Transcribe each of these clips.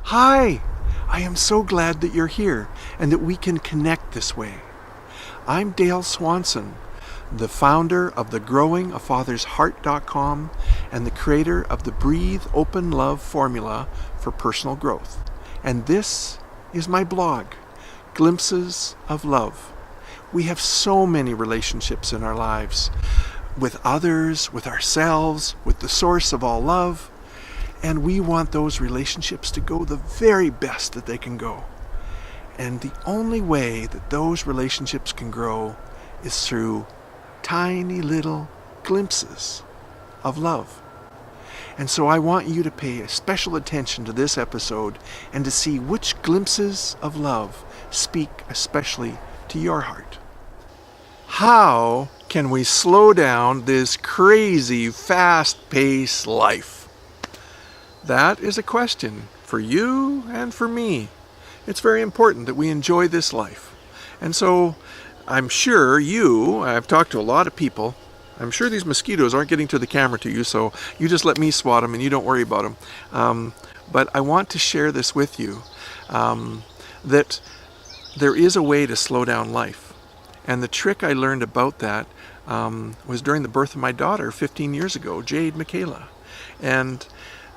Hi! I am so glad that you're here and that we can connect this way. I'm Dale Swanson, the founder of the GrowingAFather'sHeart.com and the creator of the Breathe Open Love formula for personal growth. And this is my blog, Glimpses of Love. We have so many relationships in our lives, with others, with ourselves, with the source of all love, and we want those relationships to go the very best that they can go. And the only way that those relationships can grow is through tiny little glimpses of love. And so I want you to pay special attention to this episode and to see which glimpses of love speak especially to your heart. How can we slow down this crazy, fast-paced life? That is a question for you and for me. It's very important that we enjoy this life. And so I'm sure I've talked to a lot of people. I'm sure these mosquitoes aren't getting to the camera to you, so you just let me swat them and you don't worry about them. But I want to share this with you, that there is a way to slow down life. And the trick I learned about that was during the birth of my daughter 15 years ago, Jade Michaela. And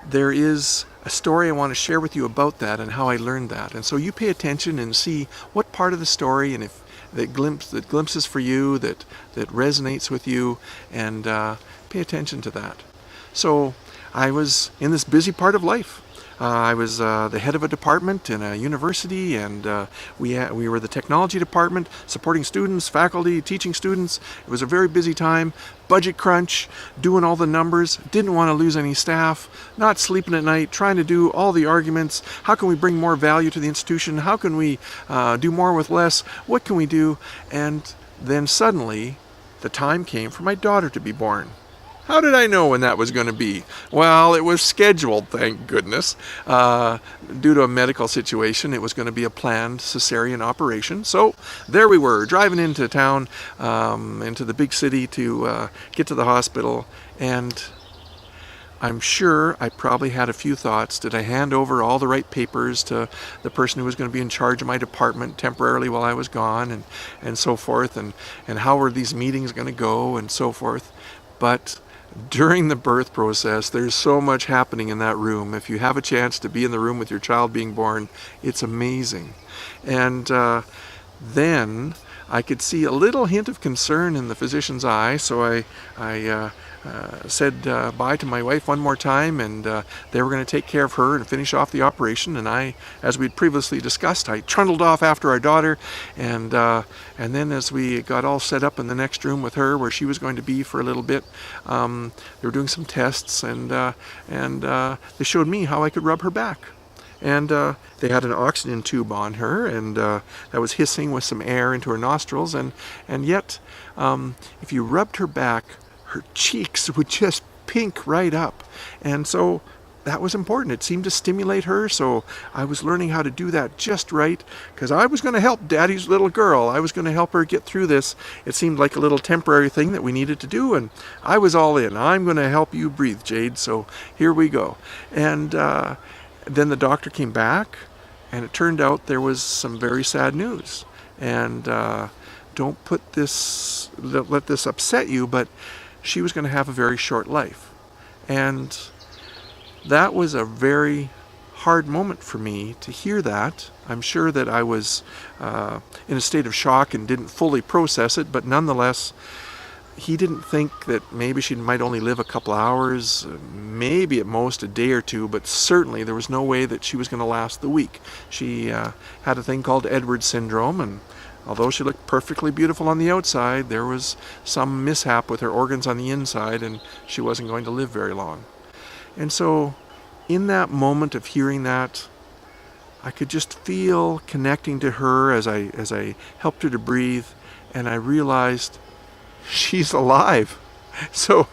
there is a story I want to share with you about that and how I learned that. And so you pay attention and see what part of the story and if that glimpses for you, that resonates with you, and pay attention to that. So I was in this busy part of life. I was the head of a department in a university, and we were the technology department, supporting students, faculty, teaching students. It was a very busy time, budget crunch, doing all the numbers, didn't want to lose any staff, not sleeping at night, trying to do all the arguments. How can we bring more value to the institution? How can we do more with less? What can we do? And then suddenly, the time came for my daughter to be born. How did I know when that was going to be? Well, it was scheduled, thank goodness. Due to a medical situation, it was going to be a planned cesarean operation. So there we were, driving into town, into the big city to get to the hospital. And I'm sure I probably had a few thoughts. Did I hand over all the right papers to the person who was going to be in charge of my department temporarily while I was gone, and so forth? And how were these meetings going to go, and so forth? But during the birth process, there's so much happening in that room. If you have a chance to be in the room with your child being born, it's amazing. And then I could see a little hint of concern in the physician's eye, so I said bye to my wife one more time, and they were going to take care of her and finish off the operation. And I, as we'd previously discussed, I trundled off after our daughter, and then as we got all set up in the next room with her, where she was going to be for a little bit, they were doing some tests, and they showed me how I could rub her back. And they had an oxygen tube on her, and that was hissing with some air into her nostrils, and yet if you rubbed her back, her cheeks would just pink right up. And so that was important. It seemed to stimulate her, so I was learning how to do that just right, because I was going to help Daddy's little girl. I was going to help her get through this. It seemed like a little temporary thing that we needed to do, and I was all in. I'm going to help you breathe, Jade, so here we go. And then the doctor came back, and it turned out there was some very sad news. And don't let this upset you, but she was going to have a very short life. And that was a very hard moment for me to hear that. I'm sure that I was in a state of shock and didn't fully process it, but nonetheless, he didn't think that maybe she might only live a couple hours, maybe at most a day or two, but certainly there was no way that she was going to last the week. She had a thing called Edwards syndrome, and although she looked perfectly beautiful on the outside, there was some mishap with her organs on the inside, and she wasn't going to live very long. And so in that moment of hearing that, I could just feel connecting to her as I helped her to breathe, and I realized she's alive. So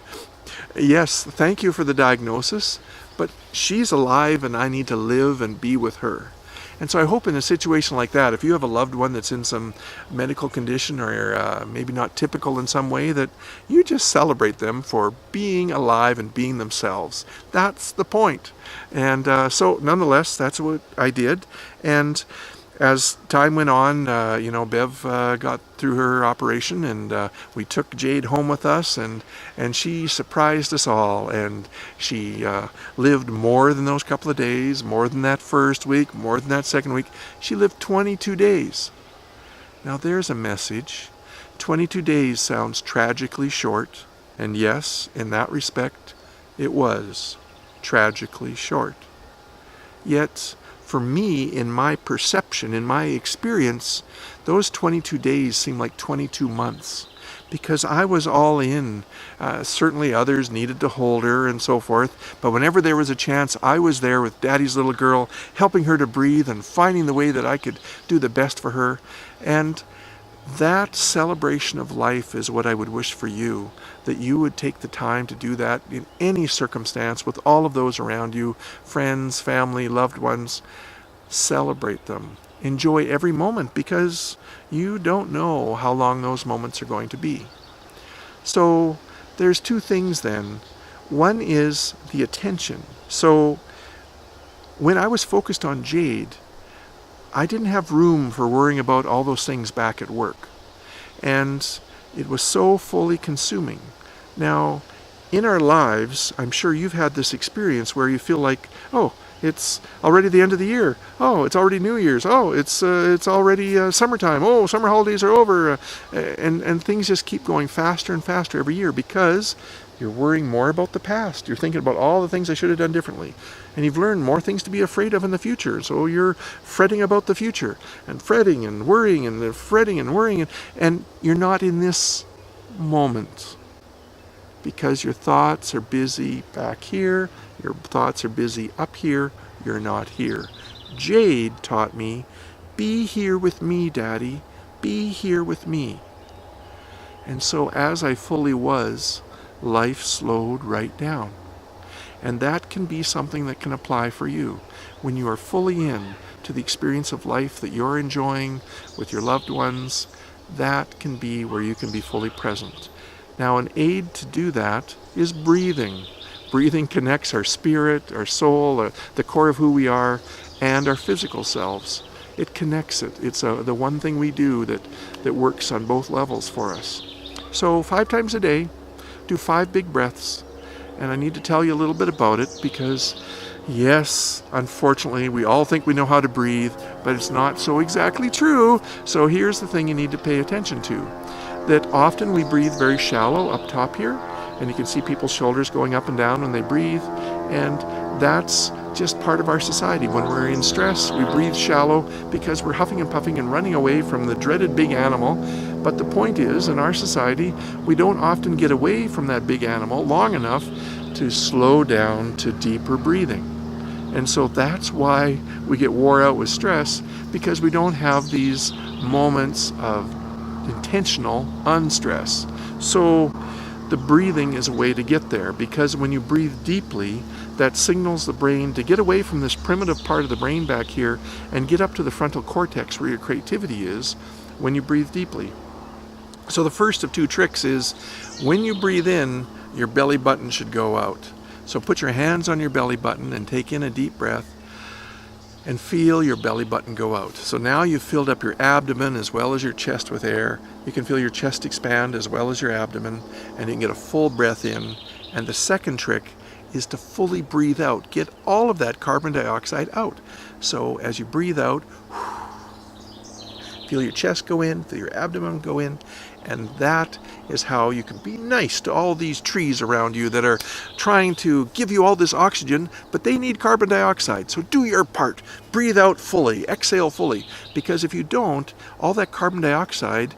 yes, thank you for the diagnosis, but she's alive, and I need to live and be with her. And so I hope in a situation like that, if you have a loved one that's in some medical condition or maybe not typical in some way, that you just celebrate them for being alive and being themselves. That's the point. And so nonetheless, that's what I did. And as time went on, Bev got through her operation, and we took Jade home with us, and she surprised us all, and she lived more than those couple of days, more than that first week, more than that second week. She lived 22 days. Now there's a message. 22 days sounds tragically short, and yes, in that respect, it was tragically short. Yet, for me, in my perception, in my experience, those 22 days seem like 22 months because I was all in. Certainly others needed to hold her and so forth, but whenever there was a chance, I was there with Daddy's little girl, helping her to breathe and finding the way that I could do the best for her. And that celebration of life is what I would wish for you, that you would take the time to do that in any circumstance with all of those around you, friends, family, loved ones. Celebrate them. Enjoy every moment because you don't know how long those moments are going to be. So there's two things then. One is the attention. So when I was focused on Jade, I didn't have room for worrying about all those things back at work. And it was so fully consuming. Now, in our lives, I'm sure you've had this experience where you feel like, oh, it's already the end of the year. Oh, it's already New Year's. Oh, it's already summertime. Oh, summer holidays are over. And things just keep going faster and faster every year because you're worrying more about the past. You're thinking about all the things I should have done differently. And you've learned more things to be afraid of in the future. So you're fretting about the future and fretting and worrying and fretting and worrying. And you're not in this moment because your thoughts are busy back here. Your thoughts are busy up here. You're not here. Jade taught me, be here with me, Daddy. Be here with me. And so as I fully was, life slowed right down. And that can be something that can apply for you. When you are fully in to the experience of life that you're enjoying with your loved ones, that can be where you can be fully present. Now, an aid to do that is breathing. Breathing connects our spirit, our soul, the core of who we are, and our physical selves. It connects it. It's the one thing we do that works on both levels for us. So 5 times a day, do 5 big breaths. And I need to tell you a little bit about it because, yes, unfortunately, we all think we know how to breathe, but it's not so exactly true. So here's the thing you need to pay attention to. That often we breathe very shallow up top here, and you can see people's shoulders going up and down when they breathe, and that's just part of our society. When we're in stress, we breathe shallow because we're huffing and puffing and running away from the dreaded big animal. But the point is, in our society, we don't often get away from that big animal long enough to slow down to deeper breathing. And so that's why we get wore out with stress, because we don't have these moments of intentional unstress. So the breathing is a way to get there, because when you breathe deeply, that signals the brain to get away from this primitive part of the brain back here and get up to the frontal cortex where your creativity is when you breathe deeply. So the first of 2 tricks is when you breathe in, your belly button should go out. So put your hands on your belly button and take in a deep breath and feel your belly button go out. So now you've filled up your abdomen as well as your chest with air. You can feel your chest expand as well as your abdomen, and you can get a full breath in. And the second trick is to fully breathe out. Get all of that carbon dioxide out. So as you breathe out, feel your chest go in, feel your abdomen go in, and that is how you can be nice to all these trees around you that are trying to give you all this oxygen, but they need carbon dioxide. So do your part. Breathe out fully, exhale fully, because if you don't, all that carbon dioxide,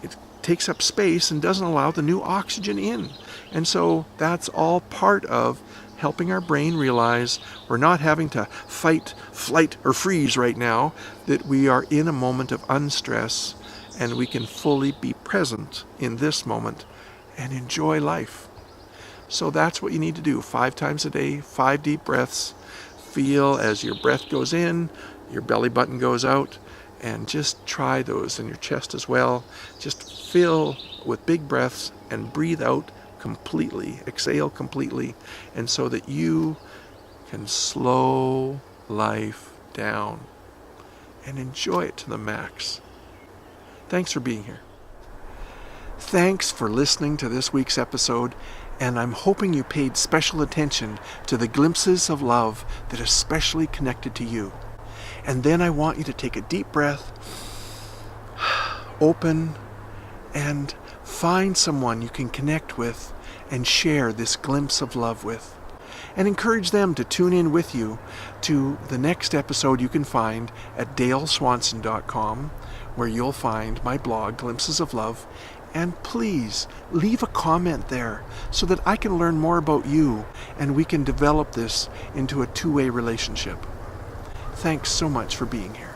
it takes up space and doesn't allow the new oxygen in. And so that's all part of helping our brain realize we're not having to fight, flight, or freeze right now, that we are in a moment of unstress and we can fully be present in this moment and enjoy life. So that's what you need to do. 5 times a day, 5 deep breaths, feel as your breath goes in, your belly button goes out, and just try those in your chest as well. Just fill with big breaths and breathe out completely, exhale completely, and so that you can slow life down and enjoy it to the max. Thanks for being here. Thanks for listening to this week's episode, and I'm hoping you paid special attention to the glimpses of love that are especially connected to you. And then I want you to take a deep breath, open, and find someone you can connect with and share this glimpse of love with. And encourage them to tune in with you to the next episode you can find at DaleSwanson.com, where you'll find my blog, Glimpses of Love. And please leave a comment there so that I can learn more about you and we can develop this into a two-way relationship. Thanks so much for being here.